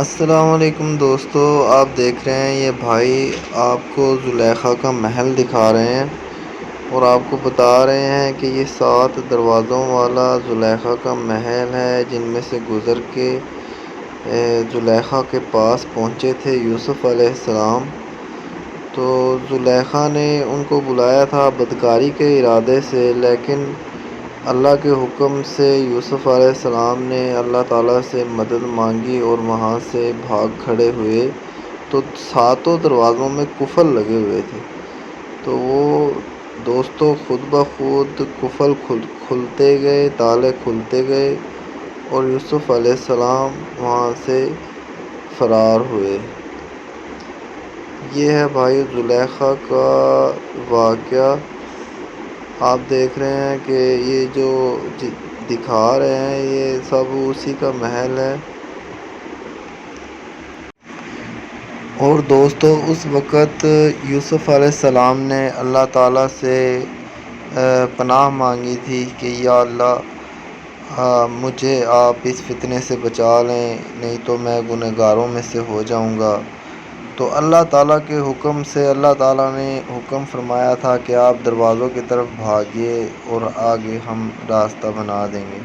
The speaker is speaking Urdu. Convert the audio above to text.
السلام علیکم دوستو، آپ دیکھ رہے ہیں یہ بھائی آپ کو زلیخا کا محل دکھا رہے ہیں اور آپ کو بتا رہے ہیں کہ یہ 7 دروازوں والا زلیخا کا محل ہے، جن میں سے گزر کے زلیخا کے پاس پہنچے تھے یوسف علیہ السلام۔ تو زلیخا نے ان کو بلایا تھا بدکاری کے ارادے سے، لیکن اللہ کے حکم سے یوسف علیہ السلام نے اللہ تعالیٰ سے مدد مانگی اور وہاں سے بھاگ کھڑے ہوئے تو 7 دروازوں میں قفل لگے ہوئے تھے۔ تو وہ دوستوں خود بخود قفل کھلتے گئے، تالے کھلتے گئے اور یوسف علیہ السلام وہاں سے فرار ہوئے۔ یہ ہے بھائی زلیخا کا واقعہ۔ آپ دیکھ رہے ہیں کہ یہ جو دکھا رہے ہیں یہ سب اسی کا محل ہے۔ اور دوستو اس وقت یوسف علیہ السلام نے اللہ تعالیٰ سے پناہ مانگی تھی کہ یا اللہ مجھے آپ اس فتنے سے بچا لیں، نہیں تو میں گنہگاروں میں سے ہو جاؤں گا۔ تو اللہ تعالیٰ کے حکم سے اللہ تعالیٰ نے حکم فرمایا تھا کہ آپ دروازوں کی طرف بھاگیے اور آگے ہم راستہ بنا دیں گے۔